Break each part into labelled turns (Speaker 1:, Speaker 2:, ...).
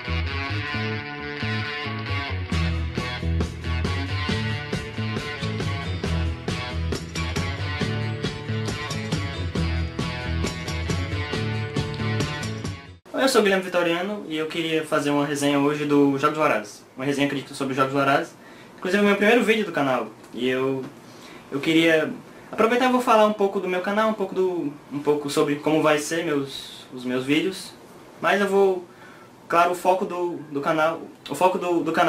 Speaker 1: Eu sou o Guilherme Vitoriano e eu queria fazer uma resenha hoje do Jogos Vorazes. Uma resenha crítica sobre os Jogos Vorazes. Inclusive é o meu primeiro vídeo do canal. E eu queria aproveitar e vou falar um pouco do meu canal, um pouco sobre como vai ser os meus vídeos. Mas eu vou, claro, o foco do canal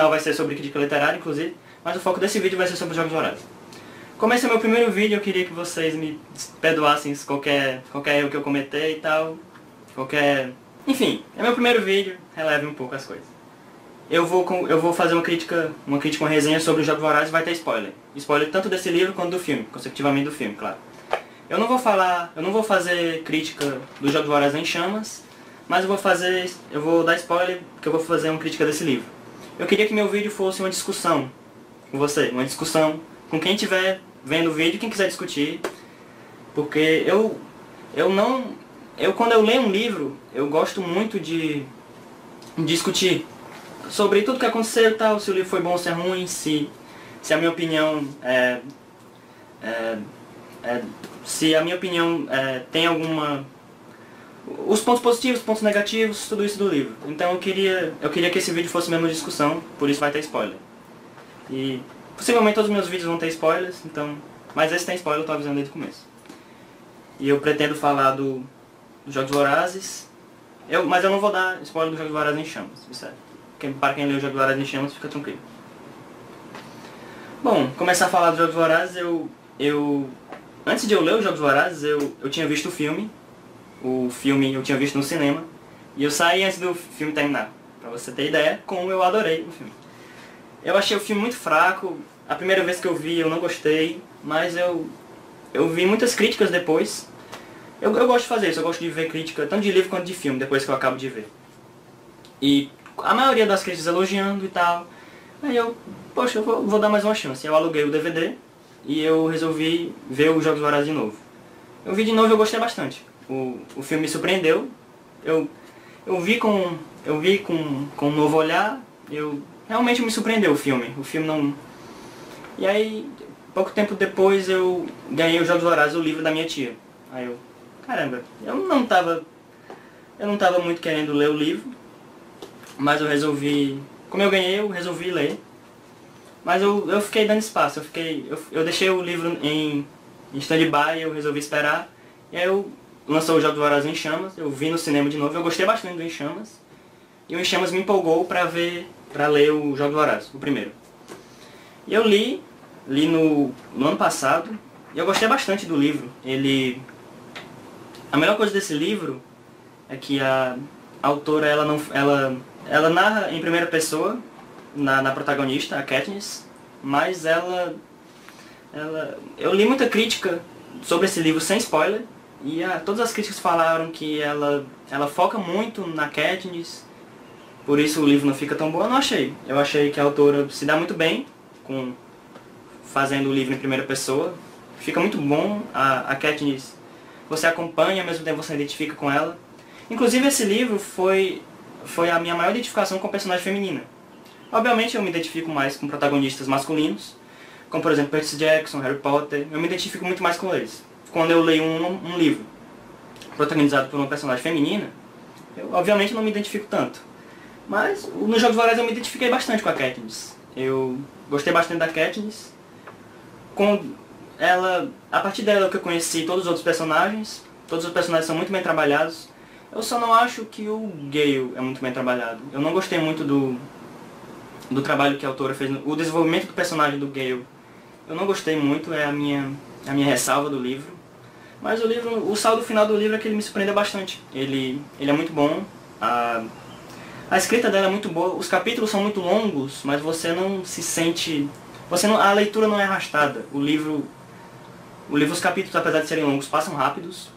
Speaker 1: vai ser sobre crítica literária, inclusive. Mas o foco desse vídeo vai ser sobre os Jogos Vorazes. Como esse é o meu primeiro vídeo, eu queria que vocês me perdoassem qualquer erro que eu cometer e tal. Enfim, é meu primeiro vídeo, releve um pouco as coisas. Eu vou fazer uma crítica, uma resenha sobre os Jogos Vorazes, vai ter spoiler. Spoiler tanto desse livro quanto do filme, consecutivamente do filme, claro. Eu não vou fazer crítica dos Jogos Vorazes em Chamas, mas eu vou dar spoiler porque eu vou fazer uma crítica desse livro. Eu queria que meu vídeo fosse uma discussão com você, uma discussão com quem estiver vendo o vídeo, quem quiser discutir, porque quando eu leio um livro, eu gosto muito de discutir sobre tudo que aconteceu e tal, se o livro foi bom ou se é ruim, se a minha opinião tem alguma... os pontos positivos, os pontos negativos, tudo isso do livro. Então eu queria que esse vídeo fosse mesmo uma discussão, por isso vai ter spoiler. E possivelmente todos os meus vídeos vão ter spoilers, então... mas esse tem spoiler, eu tô avisando desde o começo. E eu pretendo falar dos Jogos Vorazes, mas eu não vou dar spoiler dos Jogos Vorazes em Chamas, isso é. Para quem leu os Jogos Vorazes em Chamas, fica tranquilo. Bom, começar a falar dos Jogos Vorazes, antes de eu ler os Jogos Vorazes, eu tinha visto o filme eu tinha visto no cinema, e eu saí antes do filme terminar, pra você ter ideia como eu adorei o filme. Eu achei o filme muito fraco, a primeira vez que eu vi eu não gostei, mas eu vi muitas críticas depois. Eu gosto de fazer isso, eu gosto de ver crítica tanto de livro quanto de filme, depois que eu acabo de ver. E a maioria das críticas elogiando e tal. Aí eu vou dar mais uma chance. Eu aluguei o DVD e eu resolvi ver os Jogos Vorazes de novo. Eu vi de novo e eu gostei bastante. O filme me surpreendeu. Eu vi com um novo olhar. Realmente me surpreendeu o filme. O filme não... E aí, pouco tempo depois eu ganhei os Jogos Vorazes, o livro da minha tia. Aí eu... caramba, eu não tava muito querendo ler o livro, mas eu resolvi, como eu ganhei, eu resolvi ler. Mas eu fiquei dando espaço, eu deixei o livro em stand-by, eu resolvi esperar. E aí lançou o Jogos Vorazes em Chamas, eu vi no cinema de novo, eu gostei bastante do Em Chamas. E o Em Chamas me empolgou pra ler o Jogos Vorazes, o primeiro. E eu li no ano passado, e eu gostei bastante do livro. A melhor coisa desse livro é que a autora ela narra em primeira pessoa na protagonista, a Katniss, mas eu li muita crítica sobre esse livro sem spoiler, e todas as críticas falaram que ela foca muito na Katniss, por isso o livro não fica tão bom. Eu não achei. Eu achei que a autora se dá muito bem fazendo o livro em primeira pessoa. Fica muito bom, a Katniss, você acompanha, ao mesmo tempo você identifica com ela. Inclusive esse livro foi a minha maior identificação com a personagem feminina. Obviamente eu me identifico mais com protagonistas masculinos, como por exemplo Percy Jackson, Harry Potter, eu me identifico muito mais com eles. Quando eu leio um livro protagonizado por uma personagem feminina, eu obviamente não me identifico tanto. Mas nos Jogos Vorazes eu me identifiquei bastante com a Katniss. Eu gostei bastante da Katniss. A partir dela que eu conheci todos os outros personagens são muito bem trabalhados. Eu só não acho que o Gale é muito bem trabalhado. Eu não gostei muito do trabalho que a autora fez, o desenvolvimento do personagem do Gale. Eu não gostei muito, é a minha ressalva do livro. Mas o saldo final do livro é que ele me surpreendeu bastante. Ele é muito bom, a escrita dela é muito boa, os capítulos são muito longos, mas você não se sente... a leitura não é arrastada. Os capítulos, apesar de serem longos, passam rápidos.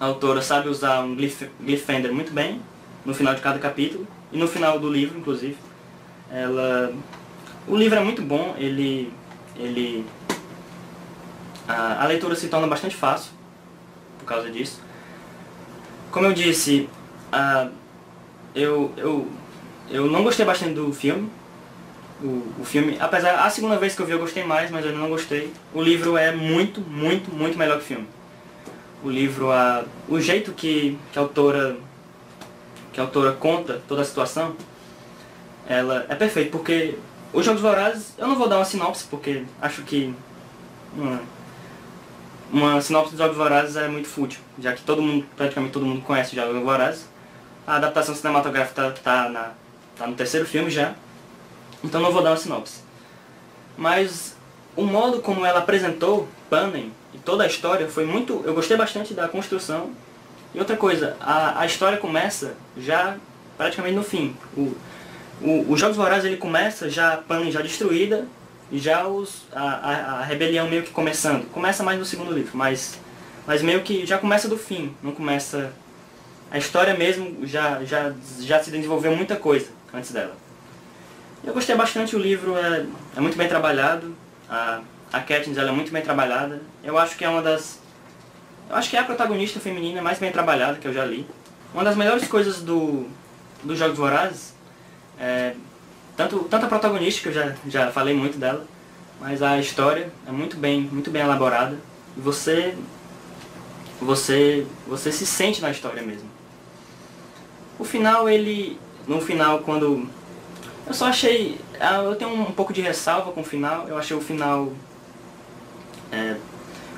Speaker 1: A autora sabe usar um cliffhanger muito bem no final de cada capítulo e no final do livro, inclusive. O livro é muito bom, a leitura se torna bastante fácil por causa disso. Como eu disse, eu não gostei bastante do filme. O filme, apesar, a segunda vez que eu vi eu gostei mais, mas eu ainda não gostei. O livro é muito, muito, muito melhor que o filme. O livro, o jeito que a autora conta toda a situação, ela é perfeito, porque os Jogos Vorazes, eu não vou dar uma sinopse, porque acho que uma sinopse dos Jogos Vorazes é muito fútil, já que praticamente todo mundo conhece os Jogos Vorazes. A adaptação cinematográfica tá no terceiro filme já, então não vou dar uma sinopse. Mas o modo como ela apresentou Panem e toda a história foi muito... Eu gostei bastante da construção. E outra coisa, a história começa já praticamente no fim. Os Jogos Vorazes ele começa já Panem já destruída e já a rebelião meio que começando. Começa mais no segundo livro, mas meio que já começa do fim, não começa... A história mesmo já se desenvolveu muita coisa antes dela. Eu gostei bastante, o livro é muito bem trabalhado, a Katniss ela é muito bem trabalhada. Eu acho que é a protagonista feminina mais bem trabalhada que eu já li. Uma das melhores coisas dos Jogos Vorazes tanto a protagonista, que eu já falei muito dela, mas a história é muito bem elaborada. E você se sente na história mesmo. O final, no final, quando... Eu só achei... Eu tenho um pouco de ressalva com o final. Eu achei o final...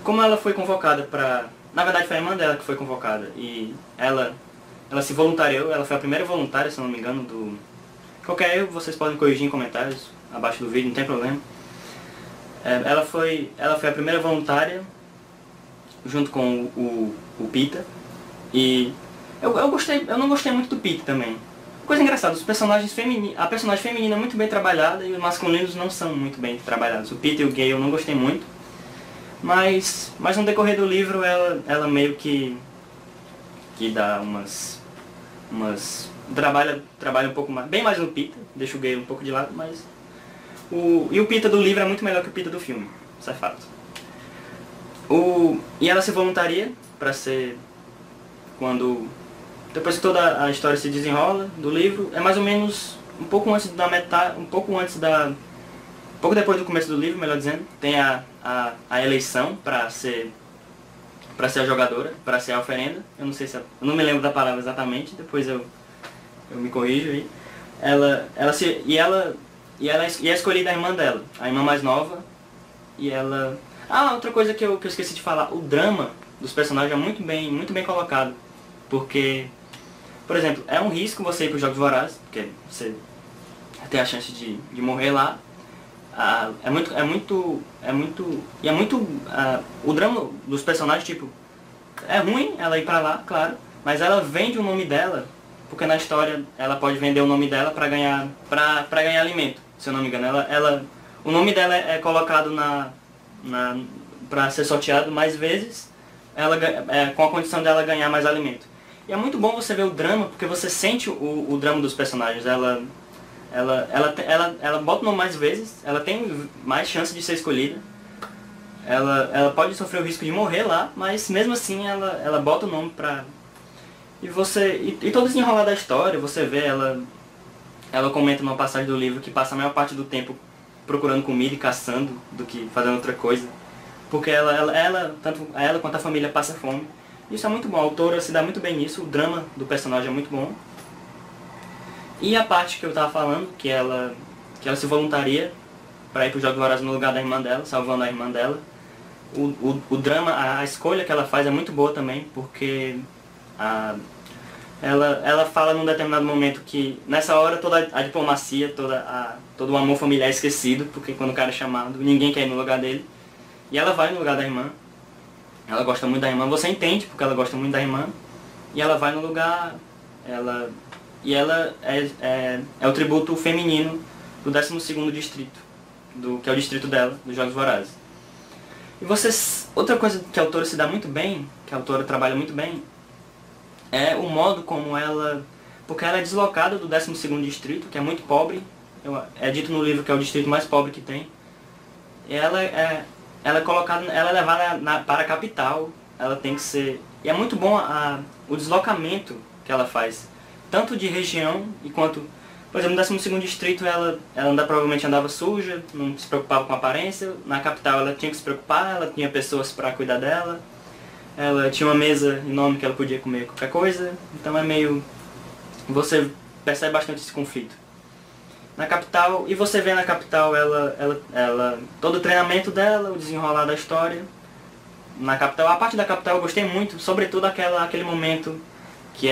Speaker 1: como ela foi convocada pra... Na verdade foi a irmã dela que foi convocada. E ela se voluntariou. Ela foi a primeira voluntária, se eu não me engano, do... Qualquer erro vocês podem corrigir em comentários abaixo do vídeo, não tem problema. Ela foi a primeira voluntária, junto com o Peeta. E... Eu não gostei muito do Peeta também. Coisa engraçada, a personagem feminina é muito bem trabalhada e os masculinos não são muito bem trabalhados. O Peeta e o Gale eu não gostei muito, mas no decorrer do livro ela meio que dá trabalha um pouco mais, bem mais no Peeta, deixa o Gale um pouco de lado, mas o Peeta do livro é muito melhor que o Peeta do filme, isso é fato. E ela se voluntaria para ser depois que toda a história se desenrola do livro, é mais ou menos um pouco depois do começo do livro, melhor dizendo, tem a eleição para ser a jogadora, para ser a oferenda. Eu não me lembro da palavra exatamente, depois eu me corrijo aí. Ela é escolhida a irmã dela, a irmã mais nova, e ela... outra coisa que eu esqueci de falar, o drama dos personagens é muito bem colocado, porque... Por exemplo, é um risco você ir para os Jogos Vorazes, porque você tem a chance de morrer lá. O drama dos personagens, tipo, é ruim ela ir para lá, claro, mas ela vende o nome dela, porque na história ela pode vender o nome dela para ganhar alimento, se eu não me engano. O nome dela é colocado para ser sorteado mais vezes, com a condição dela ganhar mais alimento. E é muito bom você ver o drama, porque você sente o drama dos personagens. Ela bota o nome mais vezes, ela tem mais chance de ser escolhida. Ela pode sofrer o risco de morrer lá, mas mesmo assim ela bota o nome pra... E todo desenrolar da história, você vê ela comenta numa passagem do livro que passa a maior parte do tempo procurando comida e caçando do que fazendo outra coisa. Porque tanto ela quanto a família passa fome. Isso é muito bom, a autora se dá muito bem nisso, o drama do personagem é muito bom. E a parte que eu tava falando, que ela se voluntaria para ir pro Jogos Vorazes no lugar da irmã dela, salvando a irmã dela. O drama, a escolha que ela faz é muito boa também, porque ela fala num determinado momento que nessa hora toda a diplomacia, todo o amor familiar é esquecido, porque quando o cara é chamado, ninguém quer ir no lugar dele. E ela vai no lugar da irmã. Ela gosta muito da irmã, você entende porque ela gosta muito da irmã. E ela vai no lugar, ela é o tributo feminino do 12º distrito, que é o distrito dela, dos Jogos Vorazes. E outra coisa que a autora se dá muito bem, que a autora trabalha muito bem, é o modo como porque ela é deslocada do 12º distrito, que é muito pobre, é dito no livro que é o distrito mais pobre que tem. E ela é levada para a capital, ela tem que ser... E é muito bom o deslocamento que ela faz, tanto de região, Por exemplo, no 12º distrito provavelmente andava suja, não se preocupava com a aparência. Na capital ela tinha que se preocupar, ela tinha pessoas para cuidar dela. Ela tinha uma mesa enorme que ela podia comer qualquer coisa. Então é meio... Você percebe bastante esse conflito. Na capital, e você vê na capital todo o treinamento dela, o desenrolar da história. Na capital, a parte da capital eu gostei muito, sobretudo aquele momento que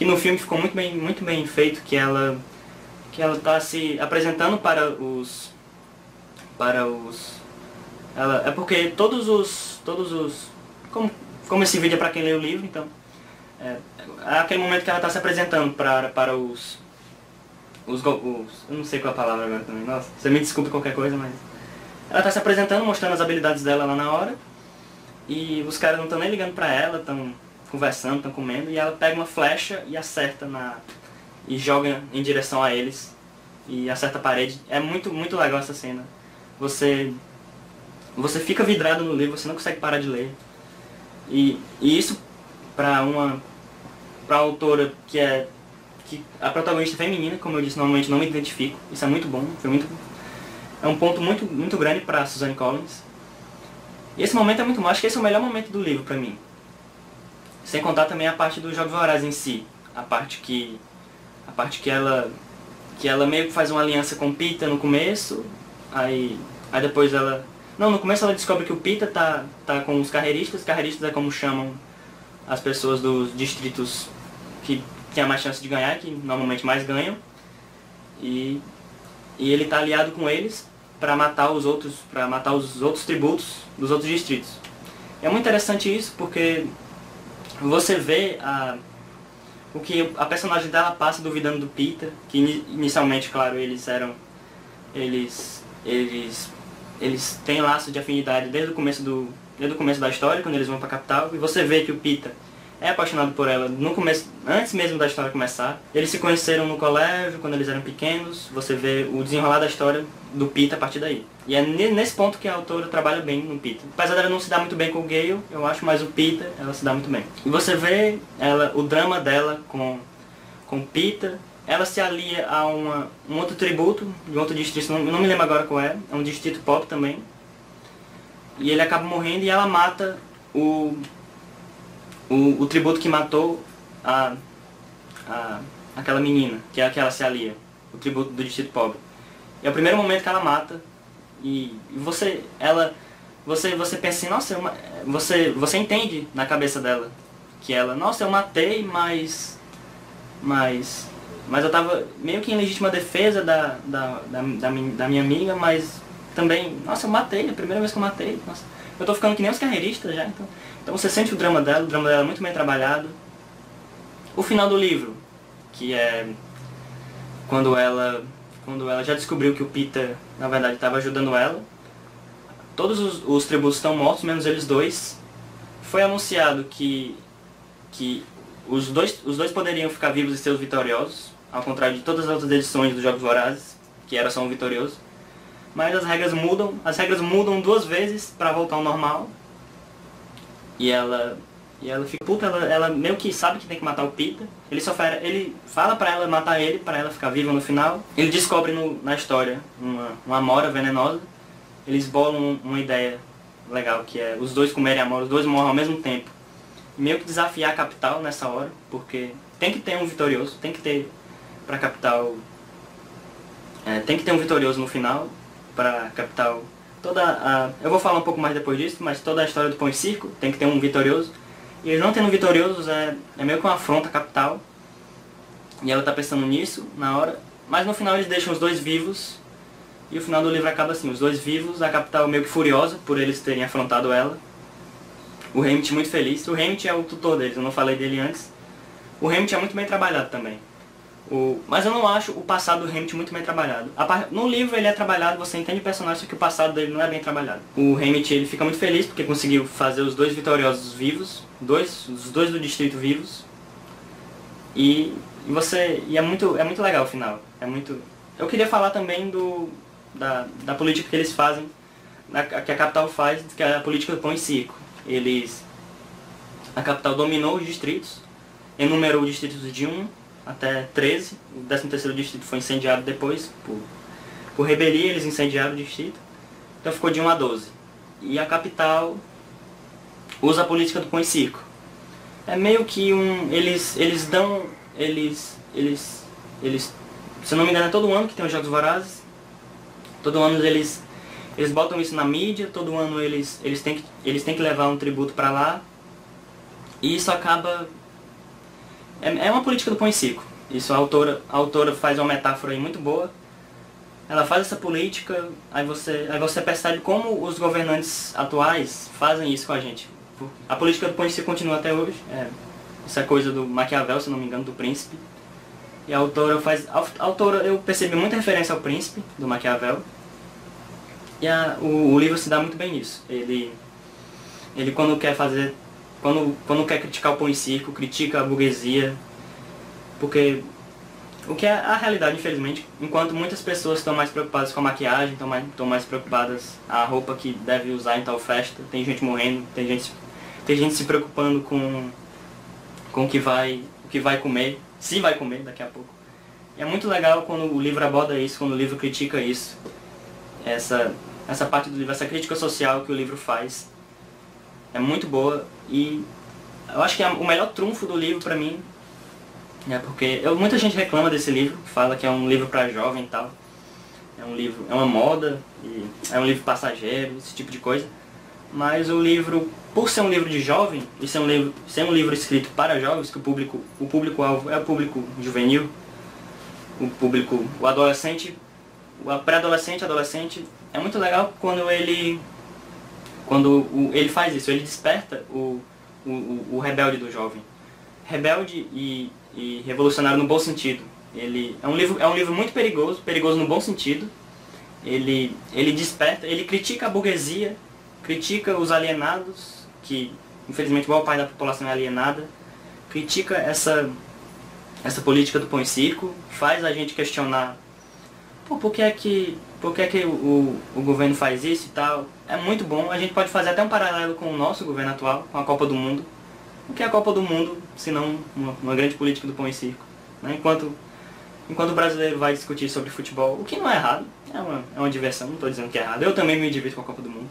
Speaker 1: no filme ficou muito bem feito, que ela está se apresentando é porque todos os como esse vídeo é para quem lê o livro, então é aquele momento que ela está se apresentando para os eu não sei qual é a palavra agora também, nossa, você me desculpe qualquer coisa, mas ela está se apresentando, mostrando as habilidades dela lá na hora, e os caras não estão nem ligando pra ela, estão conversando, estão comendo, e ela pega uma flecha e acerta e joga em direção a eles, e acerta a parede. É muito legal essa cena. Você fica vidrado no livro, você não consegue parar de ler. E isso pra uma autora que a protagonista é feminina, como eu disse, normalmente não me identifico. Isso é muito bom, é um ponto muito grande para Suzanne Collins. E esse momento é muito bom, acho que esse é o melhor momento do livro pra mim. Sem contar também a parte dos Jogos Vorazes em si. A parte que ela meio que faz uma aliança com o Peeta no começo, aí depois ela... Não, no começo ela descobre que o Peeta tá com os carreiristas é como chamam as pessoas dos distritos que tem mais chance de ganhar, que normalmente mais ganham. E ele tá aliado com eles para matar os outros tributos dos outros distritos. É muito interessante isso porque você vê o que a personagem dela passa duvidando do Peeta, que inicialmente, claro, eles têm laço de afinidade desde o começo da história, quando eles vão para a capital, e você vê que o Peeta é apaixonado por ela no começo, antes mesmo da história começar. Eles se conheceram no colégio, quando eles eram pequenos. Você vê o desenrolar da história do Peeta a partir daí. E é nesse ponto que a autora trabalha bem no Peeta. Apesar dela não se dar muito bem com o Gale, eu acho, mas o Peeta, ela se dá muito bem. E você vê o drama dela com o Peeta. Ela se alia a um outro tributo, de outro distrito, não me lembro agora qual é um distrito pop também. E ele acaba morrendo e ela mata o tributo que matou aquela menina, que é a que ela se alia, o tributo do distrito pobre. É o primeiro momento que ela mata, e você pensa assim, nossa, você entende na cabeça dela, que ela, nossa, eu matei, mas eu tava meio que em legítima defesa da minha amiga, mas também, nossa, eu matei, é a primeira vez que eu matei, nossa, eu tô ficando que nem os carreiristas já, então você sente o drama dela é muito bem trabalhado. O final do livro, que é quando ela já descobriu que o Peeta, na verdade, estava ajudando ela. Todos os tributos estão mortos, menos eles dois. Foi anunciado que os dois poderiam ficar vivos e ser os vitoriosos, ao contrário de todas as outras edições dos Jogos Vorazes, que era só um vitorioso. Mas as regras mudam 2 vezes para voltar ao normal. E ela fica puta, ela meio que sabe que tem que matar o Peeta. Ele fala pra ela matar ele, pra ela ficar viva no final. Ele descobre na história uma amora venenosa. Eles bolam uma ideia legal, que é os dois comerem amora, os dois morrem ao mesmo tempo. E meio que desafiar a capital nessa hora, porque tem que ter um vitorioso, tem que ter pra capital... tem que ter um vitorioso no final, pra capital... eu vou falar um pouco mais depois disso, mas toda a história do Pão e Circo tem que ter um vitorioso. E eles não tendo vitoriosos é meio que uma afronta à capital. E ela tá pensando nisso na hora. Mas no final eles deixam os dois vivos. E o final do livro acaba assim, os dois vivos, a capital meio que furiosa por eles terem afrontado ela. O Haymitch muito feliz. O Haymitch é o tutor deles, eu não falei dele antes. O Haymitch é muito bem trabalhado também. Mas eu não acho o passado do Haymitch muito bem trabalhado. No livro ele é trabalhado, você entende o personagem, só que o passado dele não é bem trabalhado. O Haymitch ele fica muito feliz porque conseguiu fazer os dois vitoriosos vivos, os dois do distrito vivos. E é muito legal o final. Eu queria falar também da política que eles fazem, que a capital faz, que é a política do pão e circo. A capital dominou os distritos, enumerou os distritos de 1 até 13. O 13º distrito foi incendiado depois, por rebelia eles incendiaram o distrito. Então ficou de 1 a 12. E a capital usa a política do pão e circo. É meio que eles dão, se eu não me engano é todo ano que tem os Jogos Vorazes. Todo ano eles botam isso na mídia, todo ano eles têm que levar um tributo pra lá. E isso acaba... É uma política do pão e circo. Isso a autora faz uma metáfora aí muito boa. Ela faz essa política, aí você percebe como os governantes atuais fazem isso com a gente. A política do pão e circo continua até hoje. Isso é coisa do Maquiavel, se não me engano, do Príncipe. E a autora eu percebi muita referência ao Príncipe, do Maquiavel. E o livro se dá muito bem nisso. Ele quando quer fazer... Quando quer criticar o pão e circo, critica a burguesia. Porque o que é a realidade, infelizmente, enquanto muitas pessoas estão mais preocupadas com a maquiagem, estão mais preocupadas com a roupa que deve usar em tal festa, tem gente morrendo, tem gente se preocupando com o que vai comer, se vai comer daqui a pouco. E é muito legal quando o livro aborda isso, quando o livro critica isso. Essa parte do livro, essa crítica social que o livro faz, é muito boa. E eu acho que o melhor trunfo do livro pra mim, porque muita gente reclama desse livro, fala que é um livro pra jovem e tal. É uma moda, e é um livro passageiro, esse tipo de coisa. Mas o livro, por ser um livro de jovem, e ser um livro escrito para jovens, que o público-alvo é o público juvenil, o adolescente, o pré-adolescente, adolescente, é muito legal quando ele faz isso, ele desperta o rebelde do jovem. Rebelde e revolucionário no bom sentido. É um livro muito perigoso no bom sentido. Ele desperta, ele critica a burguesia, critica os alienados, que infelizmente boa parte da população é alienada, critica essa política do pão e circo, faz a gente questionar por que é que o governo faz isso e tal. É muito bom, a gente pode fazer até um paralelo com o nosso governo atual, com a Copa do Mundo. O que é a Copa do Mundo, se não uma grande política do pão e circo? Né? Enquanto o brasileiro vai discutir sobre futebol, o que não é errado, é uma diversão, não estou dizendo que é errado. Eu também me divirto com a Copa do Mundo.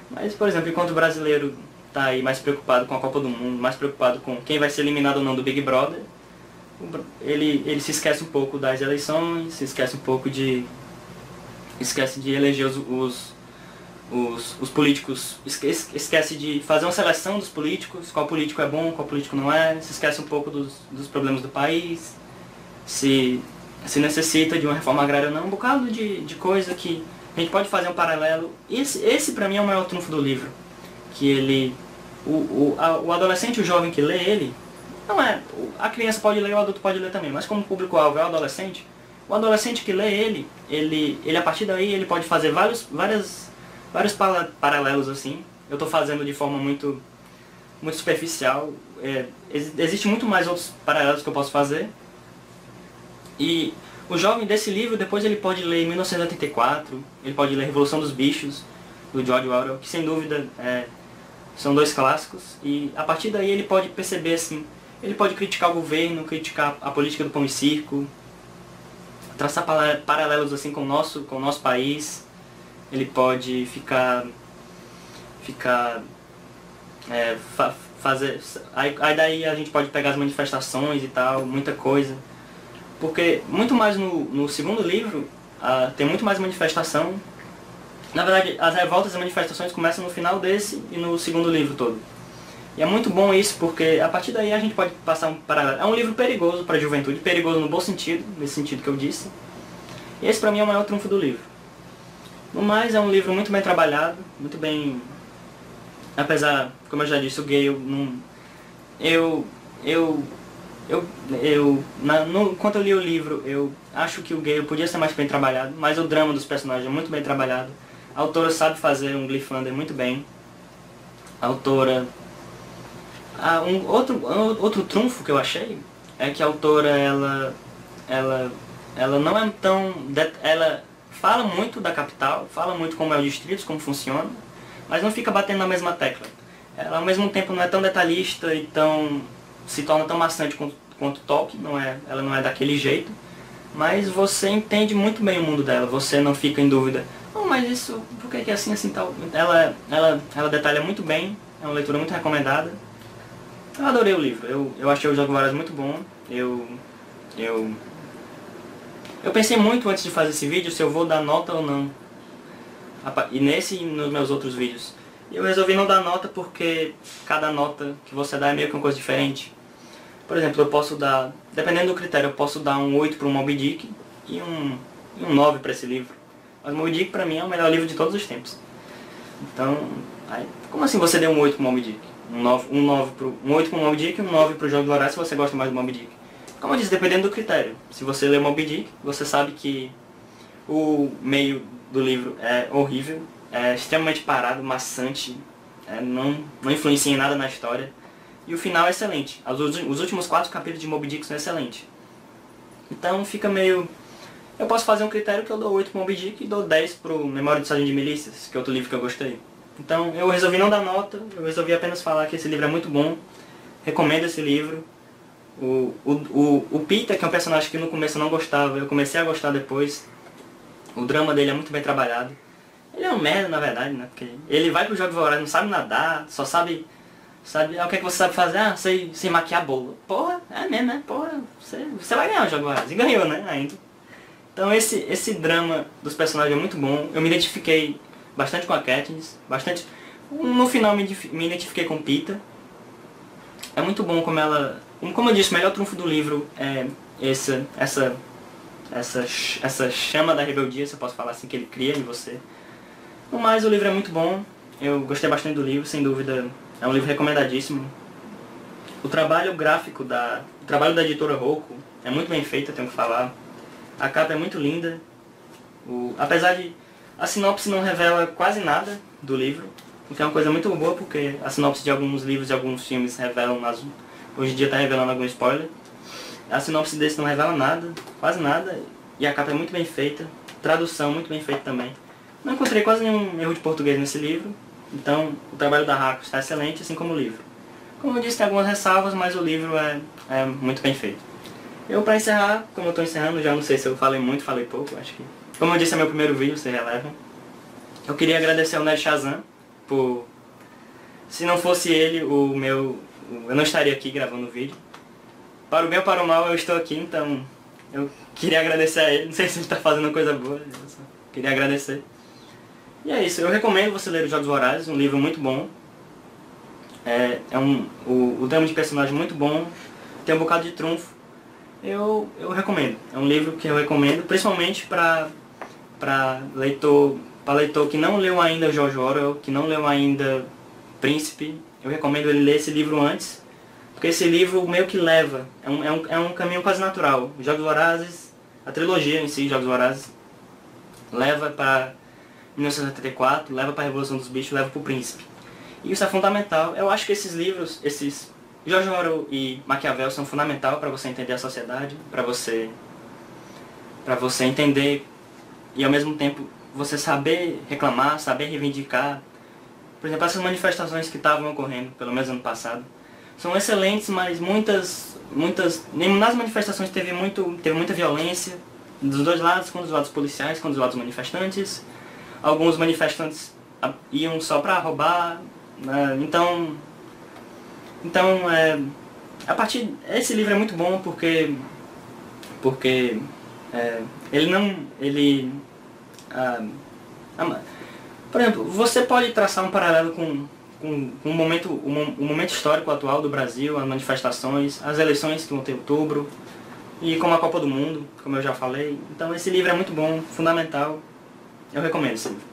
Speaker 1: Mas, por exemplo, enquanto o brasileiro está aí mais preocupado com a Copa do Mundo, mais preocupado com quem vai ser eliminado ou não do Big Brother, ele se esquece um pouco das eleições, se esquece um pouco esquece de eleger os políticos, esquece de fazer uma seleção dos políticos, qual político é bom, qual político não é, se esquece um pouco dos problemas do país, se necessita de uma reforma agrária ou não, um bocado de coisa que a gente pode fazer um paralelo. Esse pra mim é o maior trunfo do livro, que o adolescente, o jovem que lê ele, não é, a criança pode ler, o adulto pode ler também, mas como público-alvo é o adolescente que lê ele a partir daí ele pode fazer vários paralelos assim. Eu estou fazendo de forma muito superficial. Existe muito mais outros paralelos que eu posso fazer. E o jovem desse livro, depois ele pode ler 1984, ele pode ler Revolução dos Bichos, do George Orwell, que sem dúvida são dois clássicos. E a partir daí ele pode perceber assim, ele pode criticar o governo, criticar a política do pão e circo, traçar paralelos assim com o nosso país. Ele pode fazer... Aí daí a gente pode pegar as manifestações e tal, muita coisa. Porque muito mais no segundo livro, tem muito mais manifestação. Na verdade, as revoltas e manifestações começam no final desse e no segundo livro todo. E é muito bom isso, porque a partir daí a gente pode passar um paralelo. É um livro perigoso para a juventude, perigoso no bom sentido, nesse sentido que eu disse. E esse pra mim é o maior trunfo do livro. No mais, é um livro muito bem trabalhado, muito bem... Apesar, como eu já disse, o Gale não... Quando eu li o livro, eu acho que o Gale podia ser mais bem trabalhado, mas o drama dos personagens é muito bem trabalhado. A autora sabe fazer um Glyphander muito bem. A autora... outro trunfo que eu achei é que a autora, ela não é tão... Ela fala muito da capital, fala muito como é o distrito, como funciona, mas não fica batendo na mesma tecla. Ela ao mesmo tempo não é tão detalhista e se torna tão maçante quanto Tolkien, ela não é daquele jeito, mas você entende muito bem o mundo dela, você não fica em dúvida. Não, mas isso, por que é assim, assim, tal? Ela detalha muito bem, é uma leitura muito recomendada. Eu adorei o livro, eu achei o Jogos Vorazes muito bom, eu pensei muito antes de fazer esse vídeo se eu vou dar nota ou não. E nesse e nos meus outros vídeos. Eu resolvi não dar nota porque cada nota que você dá é meio que uma coisa diferente. Por exemplo, eu posso dar, dependendo do critério, eu posso dar um 8 para o Moby Dick e um 9 para esse livro. Mas Moby Dick para mim é o melhor livro de todos os tempos. Então, como assim você deu um 8 para o Moby Dick? Um 8 para o Moby Dick e um 9 para o Jogos Vorazes se você gosta mais do Moby Dick. Como eu disse, dependendo do critério. Se você lê Moby Dick, você sabe que o meio do livro é horrível, é extremamente parado, maçante, não influencia em nada na história. E o final é excelente. Os últimos 4 capítulos de Moby Dick são excelentes. Então fica meio... Eu posso fazer um critério que eu dou 8 pro Moby Dick e dou 10 pro Memória de Sargento de Milícias, que é outro livro que eu gostei. Então eu resolvi não dar nota, eu resolvi apenas falar que esse livro é muito bom. Recomendo esse livro. O Peter, que é um personagem que no começo eu não gostava, eu comecei a gostar depois. O drama dele é muito bem trabalhado. Ele é um merda, na verdade, né? Porque ele vai pro Jogos Vorazes, não sabe nadar, só sabe o que é que você sabe fazer? Ah, sei maquiar bolo. Porra, é mesmo, né? Porra, você vai ganhar o Jogos Vorazes. E ganhou, né? Ainda. Então esse drama dos personagens é muito bom. Eu me identifiquei bastante com a Katniss, bastante... No final me identifiquei com Peeta. É muito bom como ela... Como eu disse, o melhor trunfo do livro é essa chama da rebeldia, se eu posso falar assim, que ele cria em você. No mais, o livro é muito bom. Eu gostei bastante do livro, sem dúvida. É um livro recomendadíssimo. O trabalho gráfico o trabalho da editora Roku é muito bem feito, eu tenho que falar. A capa é muito linda. Apesar de a sinopse não revela quase nada do livro, o que é uma coisa muito boa, porque a sinopse de alguns livros e alguns filmes revelam, hoje em dia está revelando algum spoiler. A sinopse desse não revela nada, quase nada, e a capa é muito bem feita, tradução muito bem feita também. Não encontrei quase nenhum erro de português nesse livro, então o trabalho da Roku está excelente, assim como o livro. Como eu disse, tem algumas ressalvas, mas o livro é muito bem feito. Para encerrar, como eu estou encerrando, já não sei se eu falei muito, falei pouco, acho que... Como eu disse, é meu primeiro vídeo, você releva. Eu queria agradecer ao Nerd Shazam por... Se não fosse ele, eu não estaria aqui gravando o vídeo. Para o bem ou para o mal, eu estou aqui, então eu queria agradecer a ele. Não sei se ele está fazendo coisa boa, eu só queria agradecer. E é isso, eu recomendo você ler Os Jogos Vorazes, um livro muito bom. O drama de personagem muito bom, tem um bocado de trunfo. Eu recomendo, é um livro que eu recomendo, principalmente para leitor que não leu ainda George Orwell, que não leu ainda Príncipe. Eu recomendo ele ler esse livro antes, porque esse livro meio que leva, é um caminho quase natural. Os Jogos Vorazes, a trilogia em si, Jogos Vorazes, leva para 1984, leva para a Revolução dos Bichos, leva para o Príncipe. E isso é fundamental. Eu acho que esses livros, George Orwell e Maquiavel são fundamentais para você entender a sociedade, para você entender e ao mesmo tempo você saber reclamar, saber reivindicar. Por exemplo, essas manifestações que estavam ocorrendo, pelo menos ano passado, são excelentes, mas nas manifestações teve muita violência, dos dois lados, com os lados policiais, com os lados manifestantes. Alguns manifestantes iam só para roubar, né? Então esse livro é muito bom porque por exemplo, você pode traçar um paralelo com o momento histórico atual do Brasil, as manifestações, as eleições que vão ter em outubro, e como a Copa do Mundo, como eu já falei. Então esse livro é muito bom, fundamental, eu recomendo esse livro.